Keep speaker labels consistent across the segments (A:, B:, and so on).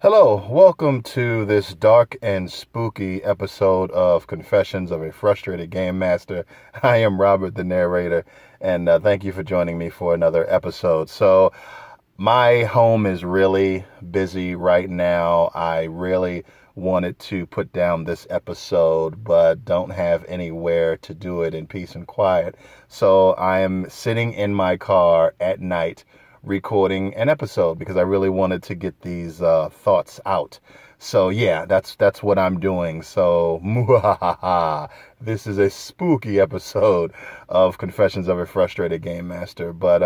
A: Hello, welcome to this dark and spooky episode of Confessions of a Frustrated Game Master. I am Robert, the narrator, and thank you for joining me for another episode. My home is really busy right now. I really wanted to put down this episode, but don't have anywhere to do it in peace and quiet. So I am sitting in my car at night recording an episode because I really wanted to get these thoughts out. So yeah, that's what I'm doing. So this is a spooky episode of Confessions of a Frustrated Game Master. But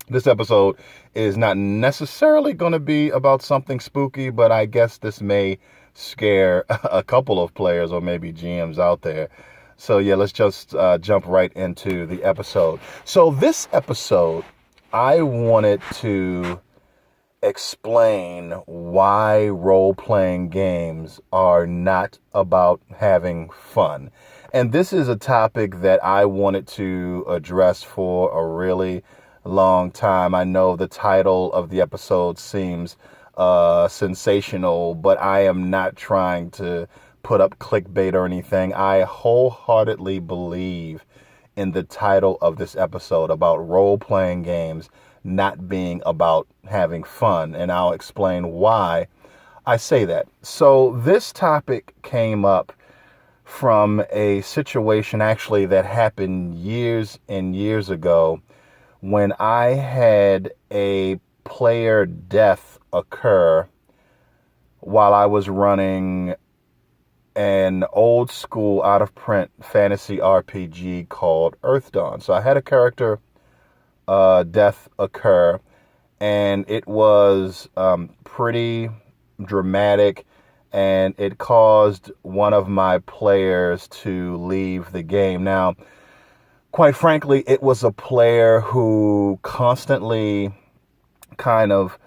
A: this episode is not necessarily going to be about something spooky, but I guess this may scare a couple of players or maybe GMs out there. So yeah, let's just jump right into the episode. So this episode, I wanted to explain why role-playing games are not about having fun. And this is a topic that I wanted to address for a really long time. I know the title of the episode seems sensational, but I am not trying to put up clickbait or anything. I wholeheartedly believe in the title of this episode about role-playing games not being about having fun, and I'll explain why I say that. So this topic came up from a situation actually that happened years and years ago when I had a player death occur while I was running an old school out of print fantasy RPG called Earth Dawn. So I had a character death occur, and it was pretty dramatic, and it caused one of my players to leave the game. Now, quite frankly, it was a player who constantly kind of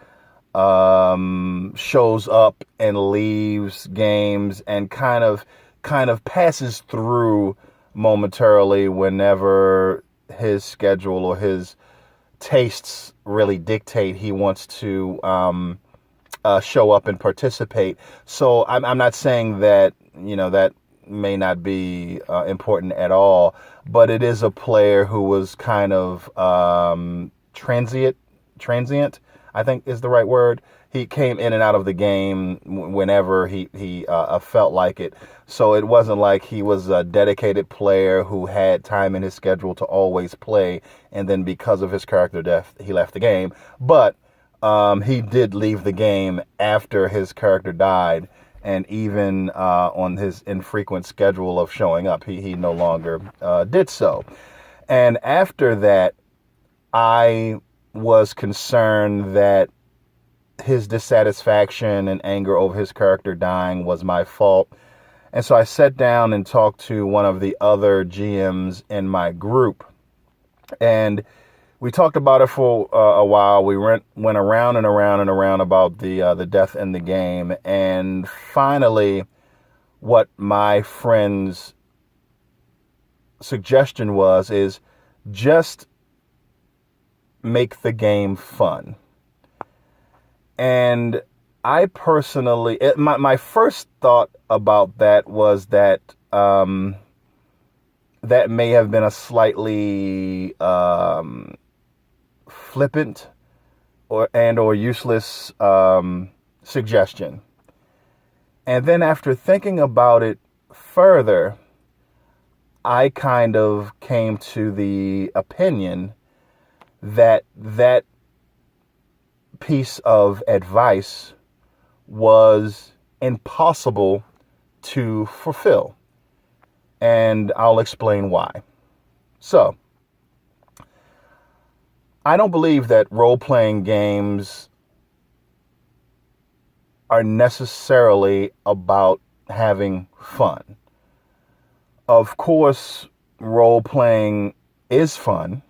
A: shows up and leaves games and kind of passes through momentarily whenever his schedule or his tastes really dictate he wants to show up and participate. So I'm not saying that, that may not be important at all, but it is a player who was kind of transient, I think is the right word. He came in and out of the game whenever he felt like it. So it wasn't like he was a dedicated player who had time in his schedule to always play, and then because of his character death, he left the game. But he did leave the game after his character died, and even on his infrequent schedule of showing up, he no longer did so. And after that, I was concerned that his dissatisfaction and anger over his character dying was my fault. And so I sat down and talked to one of the other GMs in my group, and we talked about it for a while. We went around and around and around about the death in the game, and finally, what my friend's suggestion is just make the game fun. And I personally, my first thought about that was that that may have been a slightly flippant or useless suggestion. And then after thinking about it further, I kind of came to the opinion that that piece of advice was impossible to fulfill. And I'll explain why. So, I don't believe that role-playing games are necessarily about having fun. Of course, role-playing is fun,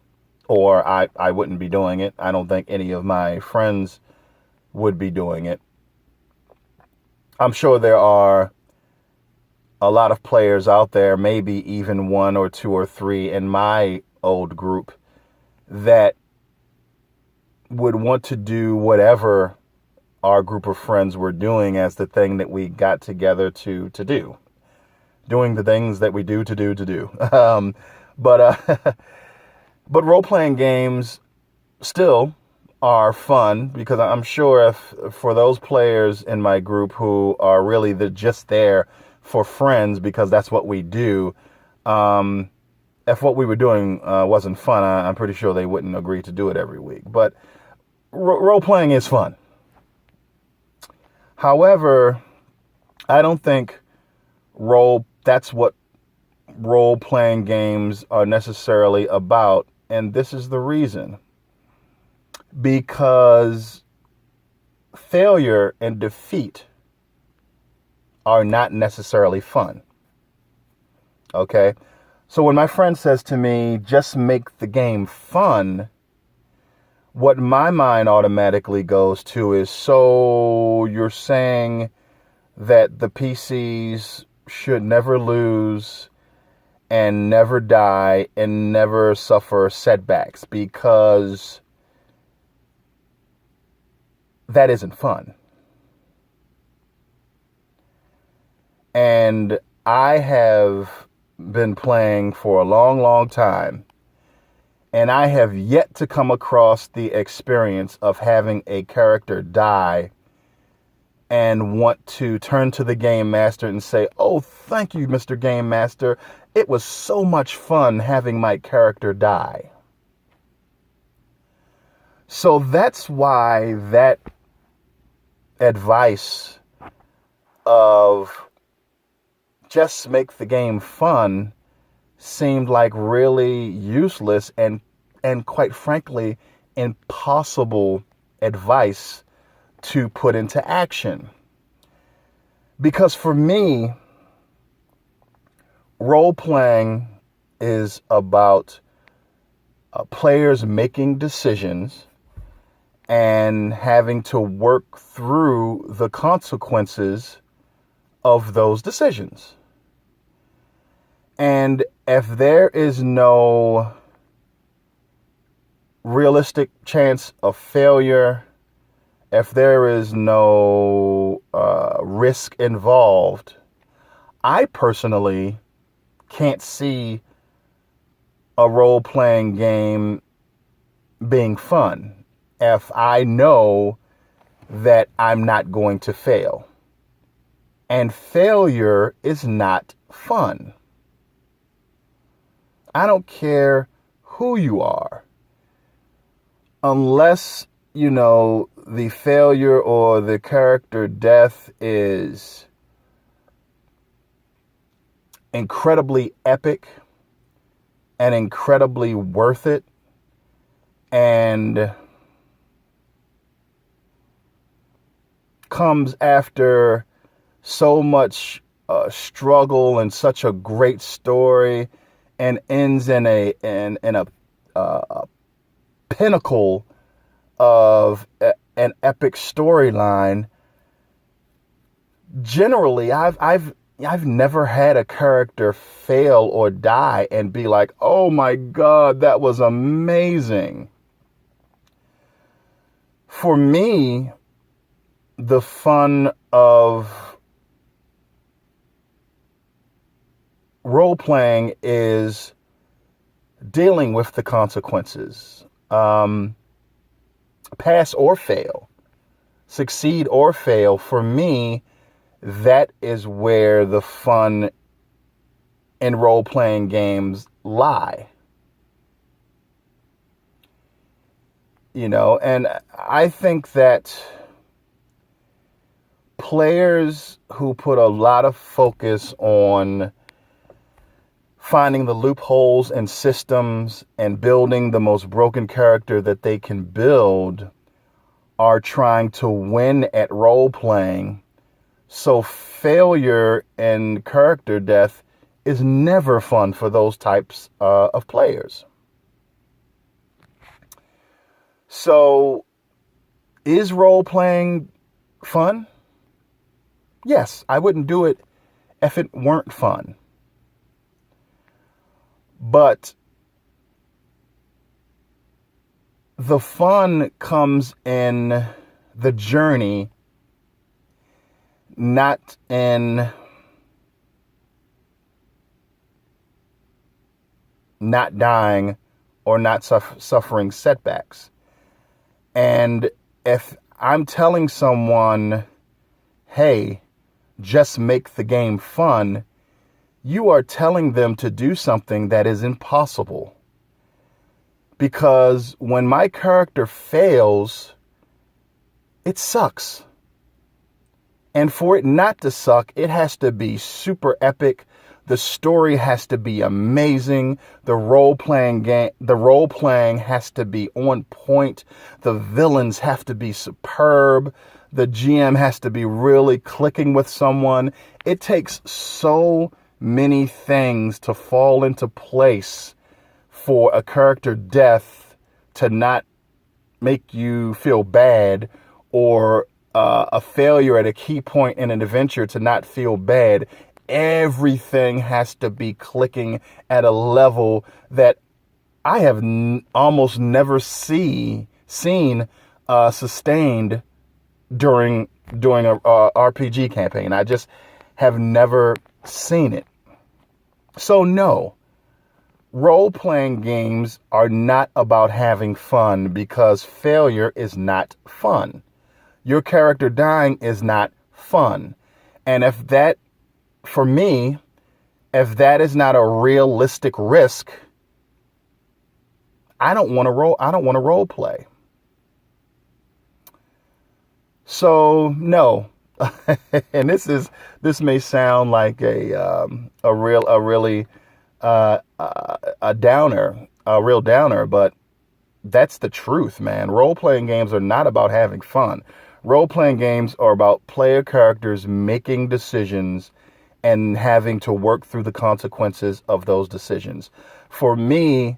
A: or I wouldn't be doing it. I don't think any of my friends would be doing it. I'm sure there are a lot of players out there, maybe even one or two or three in my old group, that would want to do whatever our group of friends were doing as the thing that we got together to do. Doing the things that we do to do. But but role-playing games still are fun, because I'm sure if for those players in my group who are really just there for friends because that's what we do, if what we were doing wasn't fun, I'm pretty sure they wouldn't agree to do it every week. But role-playing is fun. However, I don't think that's what role-playing games are necessarily about, and this is the reason. Because failure and defeat are not necessarily fun. Okay? So when my friend says to me, just make the game fun, what my mind automatically goes to is, so you're saying that the PCs should never lose and never die and never suffer setbacks, because that isn't fun. And I have been playing for a long, long time, and I have yet to come across the experience of having a character die and want to turn to the game master and say, oh, thank you, Mr. Game Master. It was so much fun having my character die. So that's why that advice of just make the game fun seemed like really useless and quite frankly impossible advice to put into action. Because for me, role-playing is about players making decisions and having to work through the consequences of those decisions. And if there is no realistic chance of failure, if there is no risk involved, I personally can't see a role-playing game being fun if I know that I'm not going to fail. And failure is not fun. I don't care who you are, unless, the failure or the character death is incredibly epic and incredibly worth it, and comes after so much struggle and such a great story, and ends in a pinnacle of an epic storyline. Generally, I've never had a character fail or die and be like, oh my God, that was amazing. For me, the fun of role-playing is dealing with the consequences. Pass or fail, succeed or fail. For me, that is where the fun in role-playing games lie. And I think that players who put a lot of focus on finding the loopholes and systems and building the most broken character that they can build are trying to win at role-playing. So failure and character death is never fun for those types of players. So is role-playing fun? Yes, I wouldn't do it if it weren't fun. But the fun comes in the journey, not in not dying or not suffering setbacks. And if I'm telling someone, hey, just make the game fun, you are telling them to do something that is impossible. Because when my character fails, it sucks. And for it not to suck, it has to be super epic. The story has to be amazing. The role-playing has to be on point. The villains have to be superb. The GM has to be really clicking with someone. It takes so many things to fall into place for a character death to not make you feel bad, or a failure at a key point in an adventure to not feel bad. Everything has to be clicking at a level that I have almost never seen sustained during a RPG campaign. I just have never seen it. So no, role-playing games are not about having fun, because failure is not fun. Your character dying is not fun. And for me, if that is not a realistic risk, I don't want to role play. So no, and this may sound like a real downer, but that's the truth, man. Role-playing games are not about having fun. Role-playing games are about player characters making decisions and having to work through the consequences of those decisions. For me,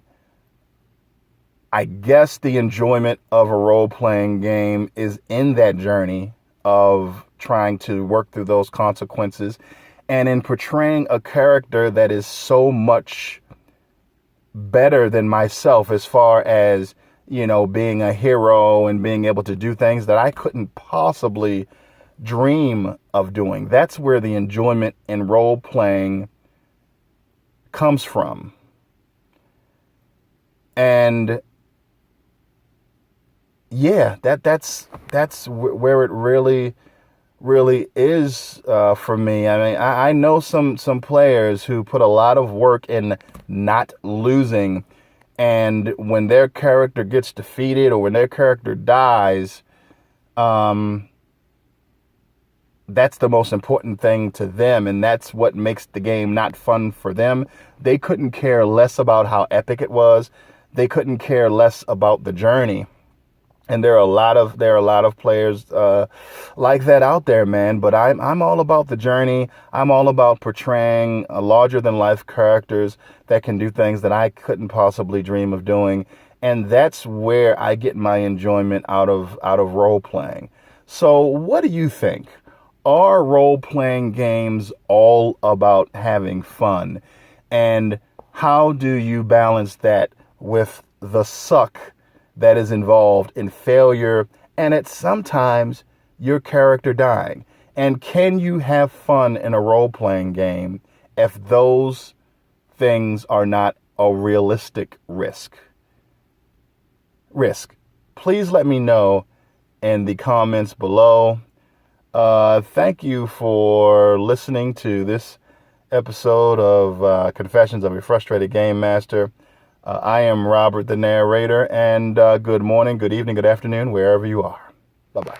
A: I guess the enjoyment of a role-playing game is in that journey of trying to work through those consequences, and in portraying a character that is so much better than myself, as far as, being a hero and being able to do things that I couldn't possibly dream of doing. That's where the enjoyment in role playing comes from. And yeah, that's where it really is for me. I mean, I know some players who put a lot of work in not losing, and when their character gets defeated or when their character dies, that's the most important thing to them, and that's what makes the game not fun for them. They couldn't care less about how epic it was. They couldn't care less about the journey. And there are a lot of players like that out there, man. But I'm all about the journey. I'm all about portraying larger than life characters that can do things that I couldn't possibly dream of doing. And that's where I get my enjoyment out of role playing. So what do you think? Are role playing games all about having fun? And how do you balance that with the suck that is involved in failure, and it's sometimes your character dying? And can you have fun in a role-playing game if those things are not a realistic risk? Please let me know in the comments below. Thank you for listening to this episode of Confessions of a Frustrated Game Master. I am Robert, the narrator, and good morning, good evening, good afternoon, wherever you are. Bye-bye.